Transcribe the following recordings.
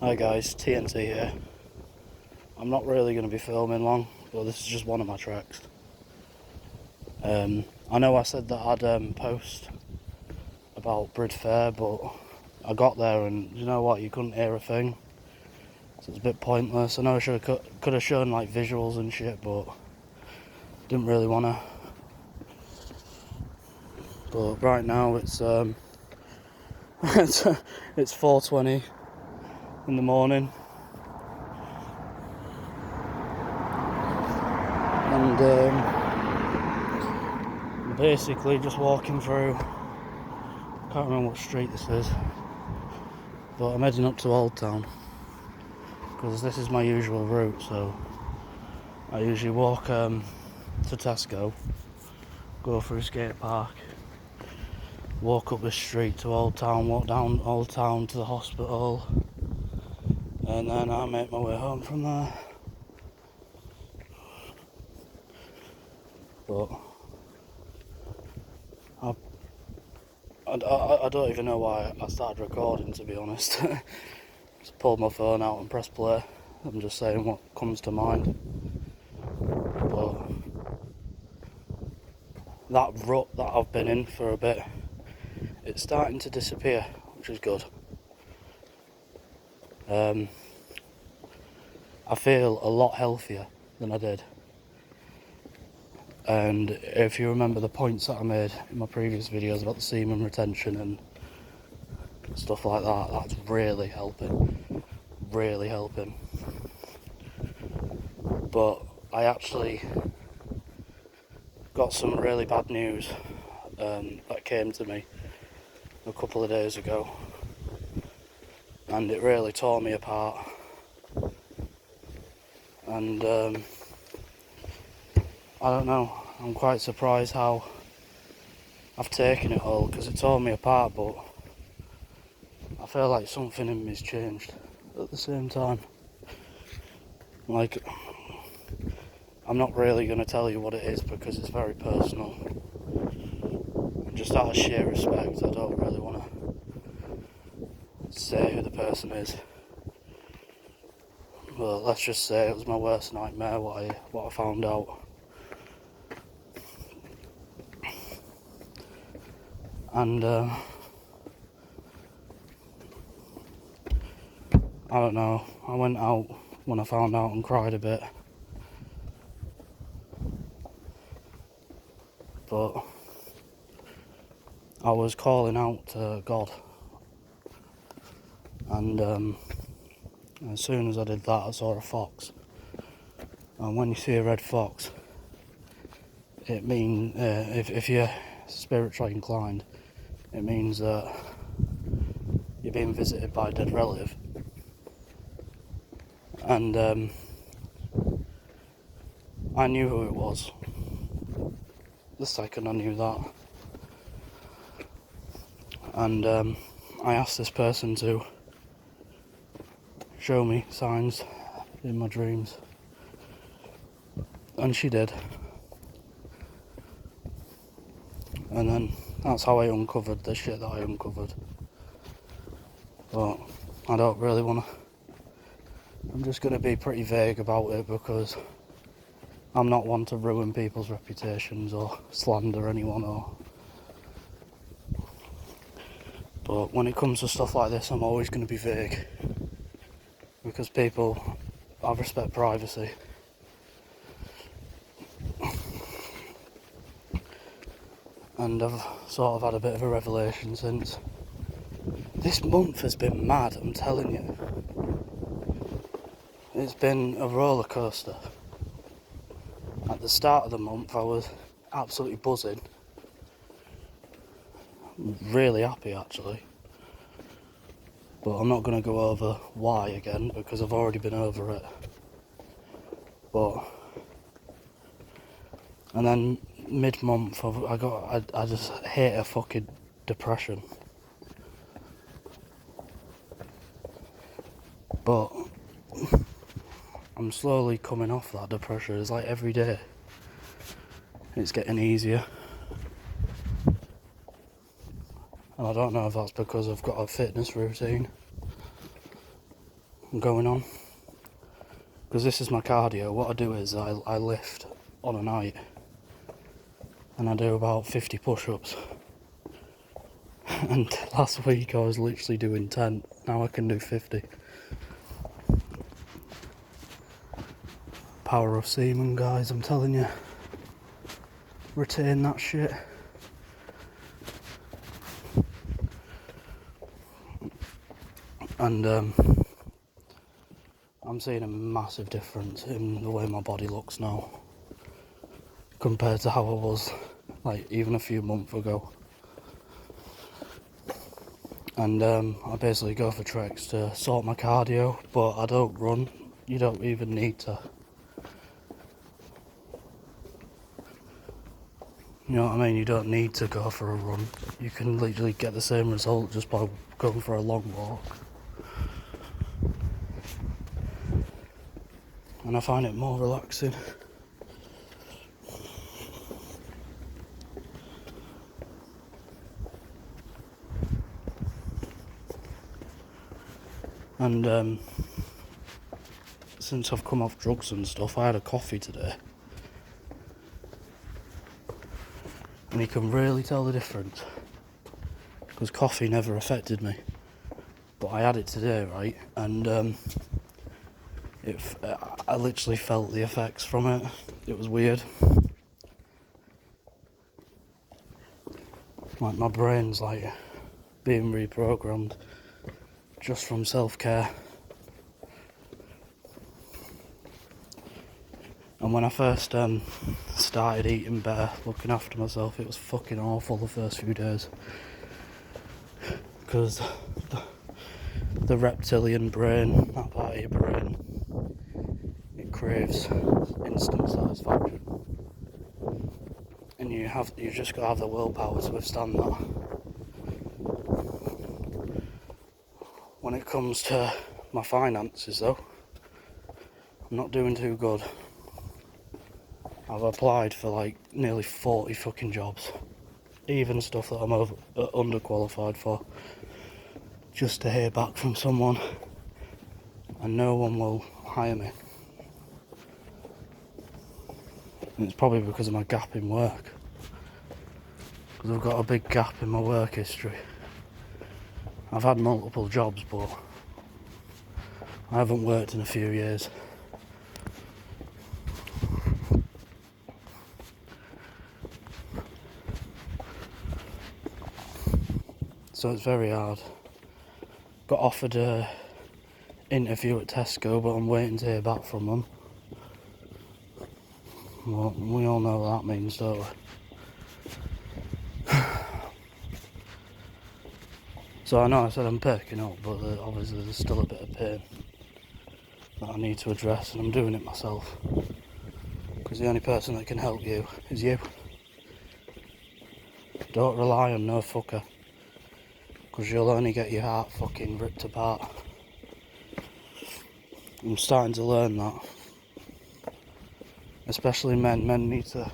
Hi guys, TNT here. I'm not really going to be filming long, but this is just one of my tracks. I know I said that I'd post about Brid Fair, but I got there and you know what, you couldn't hear a thing. So it's a bit pointless. I know I could have shown like visuals and shit, but didn't really want to. But right now it's it's 4:20 in the morning. And basically just walking through, can't remember what street this is, but I'm heading up to Old Town because this is my usual route. So I usually walk to Tesco, go through Skate Park, walk up this street to Old Town, walk down Old Town to the hospital, and then I make my way home from there. But I don't even know why I started recording, to be honest. Just pulled my phone out and pressed play. I'm just saying what comes to mind. But that rut that I've been in for a bit, it's starting to disappear, which is good. I feel a lot healthier than I did. And if you remember the points that I made in my previous videos about the semen retention and stuff like that, that's really helping. Really helping. But I actually got some really bad news that came to me a couple of days ago, and it really tore me apart. And I don't know, I'm quite surprised how I've taken it all, because it tore me apart, but I feel like something in me's changed at the same time. Like, I'm not really going to tell you what it is because it's very personal. And just out of sheer respect, I don't really want to say who the person is. But let's just say it was my worst nightmare, what I found out. And I don't know, I went out when I found out and cried a bit. But I was calling out to God. And as soon as I did that, I saw a fox. And when you see a red fox, it means, if you're spiritually inclined, it means that you're being visited by a dead relative. And I knew who it was the second I knew that. And I asked this person to show me signs in my dreams, and she did. And then that's how I uncovered the shit that I uncovered. But I don't really want to. I'm just going to be pretty vague about it because I'm not one to ruin people's reputations or slander anyone. But when it comes to stuff like this, I'm always going to be vague because I respect privacy. And I've sort of had a bit of a revelation since. This month has been mad, I'm telling you. It's been a roller coaster. At the start of the month I was absolutely buzzing. Really happy actually. But I'm not going to go over why again because I've already been over it. And then mid-month I just hit a fucking depression. But I'm slowly coming off that depression. It's like every day it's getting easier. And I don't know if that's because I've got a fitness routine I'm going on. Because this is my cardio. What I do is I lift on a night and I do about 50 push-ups. And last week I was literally doing 10. Now I can do 50. Power of semen, guys, I'm telling you. Retain that shit. And I'm seeing a massive difference in the way my body looks now compared to how I was like even a few months ago. And I basically go for treks to sort my cardio, but I don't run. You don't even need to. You know what I mean? You don't need to go for a run. You can literally get the same result just by going for a long walk. And I find it more relaxing. And since I've come off drugs and stuff, I had a coffee today. And you can really tell the difference. Because coffee never affected me. But I had it today, right? And I literally felt the effects from it. It was weird. Like my brain's like being reprogrammed just from self-care. And when I first started eating better, looking after myself, it was fucking awful the first few days. Because the reptilian brain, that part of your brain, it craves instant satisfaction. And you just gotta have the willpower to withstand that. When it comes to my finances though, I'm not doing too good. I've applied for like nearly 40 fucking jobs, even stuff that I'm underqualified for, just to hear back from someone, and no one will hire me. And it's probably because of my gap in work, because I've got a big gap in my work history. I've had multiple jobs, but I haven't worked in a few years. So it's very hard. Got offered a interview at Tesco, but I'm waiting to hear back from them. Well, we all know what that means, don't we? So I know I said I'm perking up, but obviously there's still a bit of pain that I need to address, and I'm doing it myself. Because the only person that can help you is you. Don't rely on no fucker, because you'll only get your heart fucking ripped apart. I'm starting to learn that. Especially men need to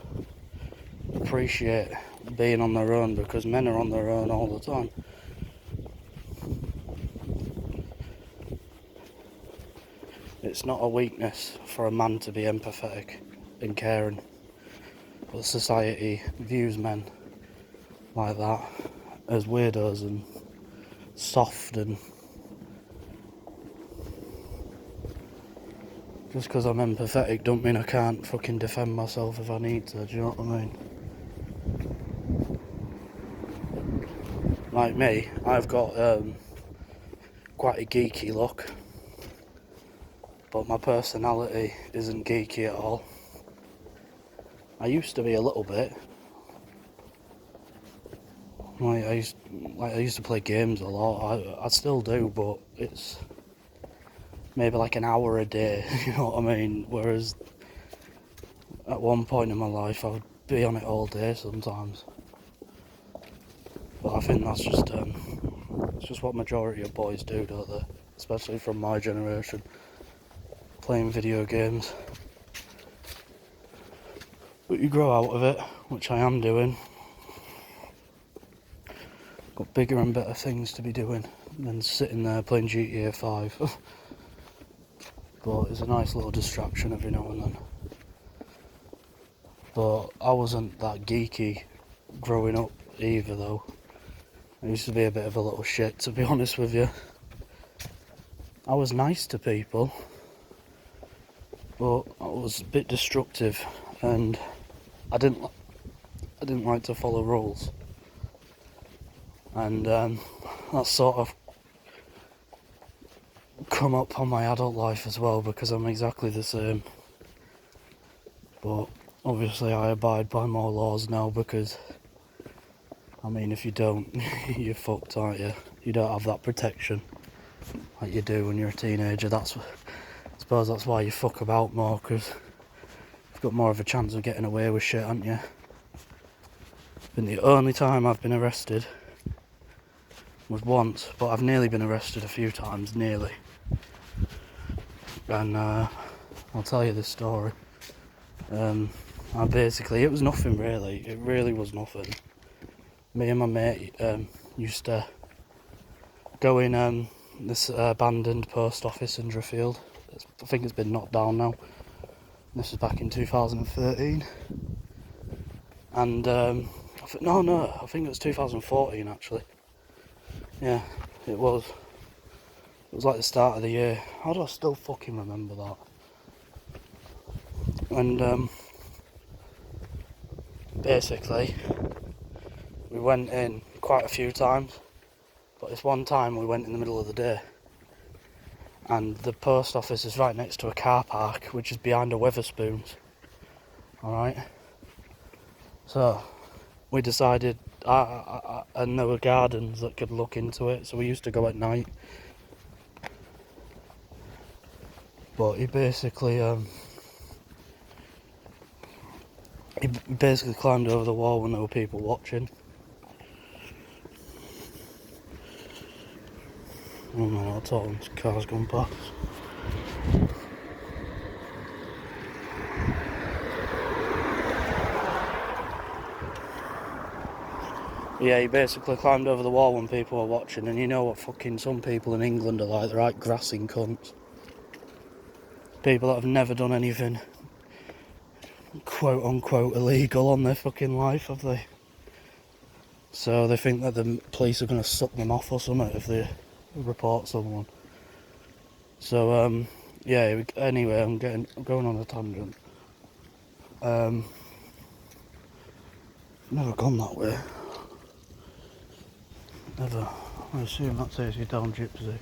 appreciate being on their own, because men are on their own all the time. It's not a weakness for a man to be empathetic and caring, but society views men like that as weirdos and soft, and just because I'm empathetic don't mean I can't fucking defend myself if I need to, do you know what I mean? Like me, I've got quite a geeky look, but my personality isn't geeky at all. I used to be a little bit. Like I used to play games a lot. I still do, but it's maybe like an hour a day, you know what I mean? Whereas at one point in my life I would be on it all day sometimes. But I think that's just it's just what majority of boys do, don't they? Especially from my generation, playing video games. But you grow out of it, which I am doing. Got bigger and better things to be doing than sitting there playing GTA 5. but it's a nice little distraction every now and then. But I wasn't that geeky growing up either though. I used to be a bit of a little shit, to be honest with you. I was nice to people, but I was a bit destructive, and I didn't like to follow rules. And that's sort of come up on my adult life as well, because I'm exactly the same. But obviously I abide by more laws now, because I mean, if you don't, you're fucked, aren't you? You don't have that protection like you do when you're a teenager. I suppose that's why you fuck about more, because you've got more of a chance of getting away with shit, haven't you? And the only time I've been arrested was once, but I've nearly been arrested a few times, nearly. And I'll tell you this story. It was nothing really. It really was nothing. Me and my mate used to go in this abandoned post office in Driffield. I think it's been knocked down now. This was back in 2013. And I think it was 2014 actually. Yeah, it was. It was like the start of the year. How do I still fucking remember that? And basically, we went in quite a few times, but this one time we went in the middle of the day, and the post office is right next to a car park, which is behind a Wetherspoons. Alright? So, we decided, and there were gardens that could look into it, so we used to go at night. But he basically climbed over the wall when there were people watching. Oh no, that's all, car's gone past. Yeah, he basically climbed over the wall when people were watching, and you know what fucking some people in England are like, they're like grassing cunts. People that have never done anything quote unquote illegal on their fucking life, have they? So they think that the police are going to suck them off or something if they report someone. So yeah, anyway, I'm going on a tangent. Never gone that way. Never. I assume that takes you down Gypsy.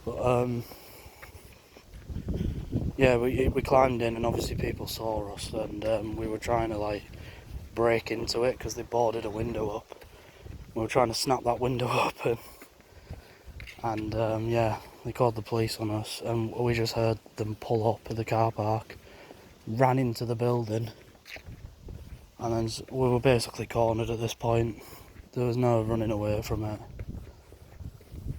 But yeah, we climbed in, and obviously people saw us, and we were trying to like break into it because they boarded a window up. We were trying to snap that window open, and yeah, they called the police on us, and we just heard them pull up at the car park, ran into the building, and then we were basically cornered at this point. There was no running away from it.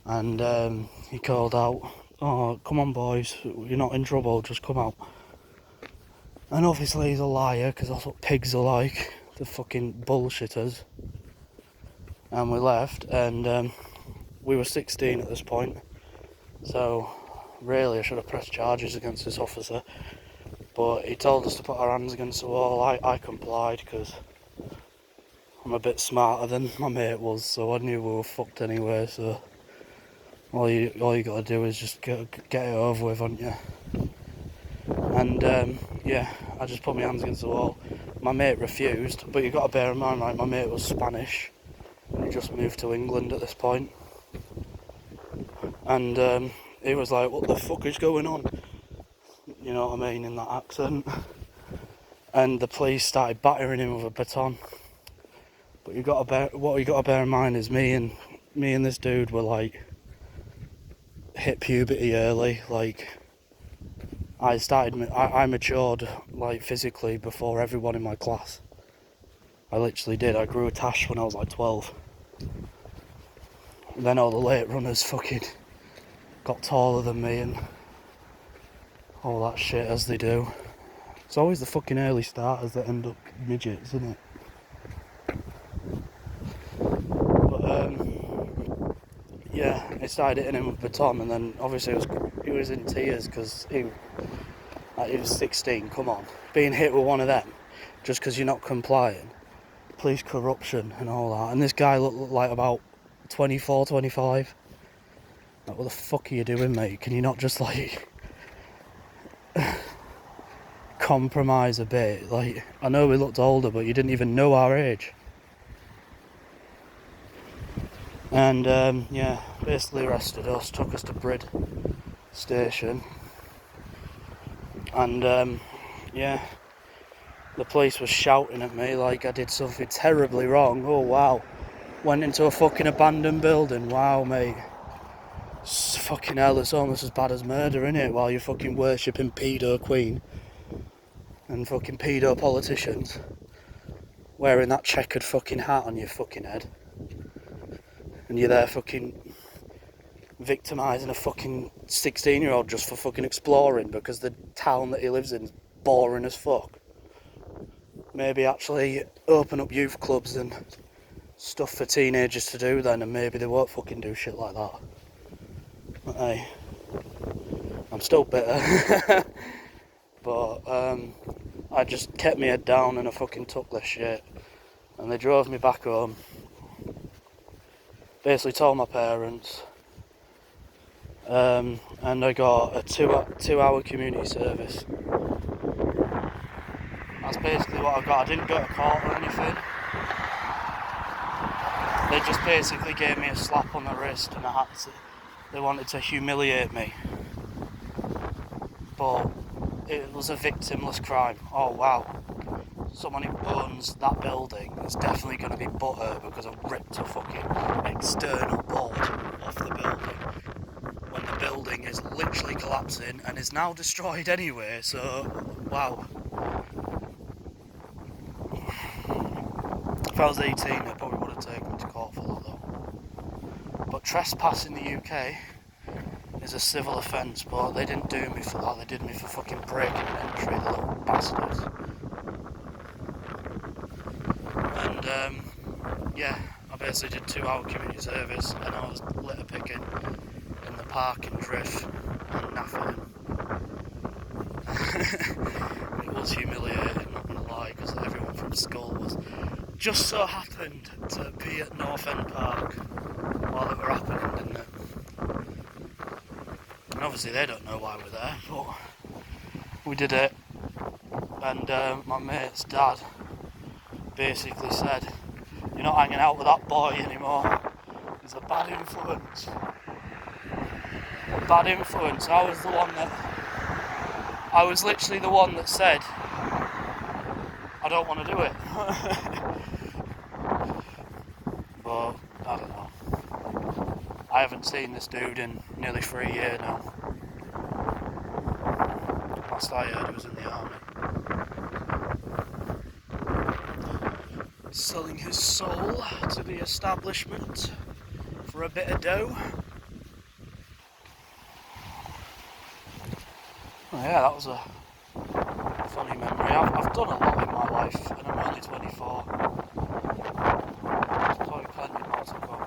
And he called out, "Oh, come on boys, you're not in trouble, just come out." And obviously he's a liar, because that's what pigs are like, the fucking bullshitters. And we left, and we were 16 at this point, so really I should have pressed charges against this officer. But he told us to put our hands against the wall. I complied, because I'm a bit smarter than my mate was, so I knew we were fucked anyway, so all you got to do is just get it over with, haven't you? And yeah, I just put my hands against the wall. My mate refused, but you got to bear in mind, right, my mate was Spanish, and he just moved to England at this point. And he was like, "What the fuck is going on?" You know what I mean, in that accent. And the police started battering him with a baton. But what you got to bear in mind is me and this dude were like hit puberty early. Like I matured like physically before everyone in my class. I literally did. I grew a tash when I was like 12. And then all the late runners fucking got taller than me and all that shit, as they do. It's always the fucking early starters that end up midgets, isn't it? But yeah, he started hitting him with a baton, and then obviously he was in tears because he was 16. Come on, being hit with one of them just because you're not complying, police corruption and all that. And this guy looked like about 24, 25. Like, what the fuck are you doing, mate? Can you not just like compromise a bit? Like, I know we looked older, but you didn't even know our age. And yeah, basically arrested us, took us to Brid station, and yeah, the police was shouting at me like I did something terribly wrong. Oh wow, went into a fucking abandoned building. Wow, mate, fucking hell, it's almost as bad as murder, innit? While you're fucking worshipping pedo queen and fucking pedo politicians wearing that checkered fucking hat on your fucking head, and you're there fucking victimising a fucking 16-year-old just for fucking exploring because the town that he lives in is boring as fuck. Maybe actually open up youth clubs and stuff for teenagers to do then, and maybe they won't fucking do shit like that. But hey, I'm still bitter. But I just kept my head down and I fucking took this shit. And they drove me back home. Basically told my parents. And I got a two-hour community service. That's basically what I got. I didn't go to court or anything. They just basically gave me a slap on the wrist, and they wanted to humiliate me. But it was a victimless crime. Oh wow. Someone who owns that building is definitely going to be butthurt because I've ripped a fucking external board off the building when the building is literally collapsing and is now destroyed anyway, so wow. If I was 18, I probably would have taken me to court for that though. But trespass in the UK is a civil offence, but they didn't do me for that, they did me for fucking breaking an entry, the little bastards. And yeah, I basically did 2-hour community service and I was litter picking in the park in Drift and Nafford. It was humiliating, not gonna lie, because everyone from school was just so happened to be at North End Park while it were happening, didn't it? And obviously they don't know why we're there, but we did it. And my mate's dad basically said, "You're not hanging out with that boy anymore. He's a bad influence." A bad influence. I was literally the one that said, "I don't want to do it." But I don't know. I haven't seen this dude in nearly 3 years now. Last I heard, he was in the army. Selling his soul to the establishment for a bit of dough. Oh yeah, that was a funny memory. I've done a lot in my life, and I'm only 24. There's probably plenty more to come.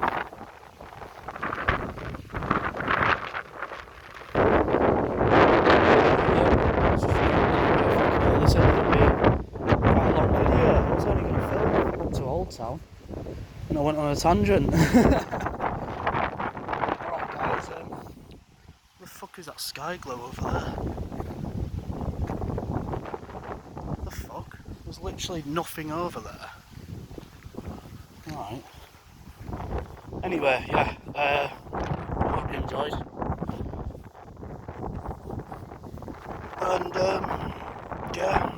This ended up being quite a long video. I was only going to film up to Old Town, and I went on a tangent. Alright guys, where the fuck is that sky glow over there? What the fuck? There's literally nothing over there. Alright. Anyway, yeah, I hope you enjoyed. And, yeah.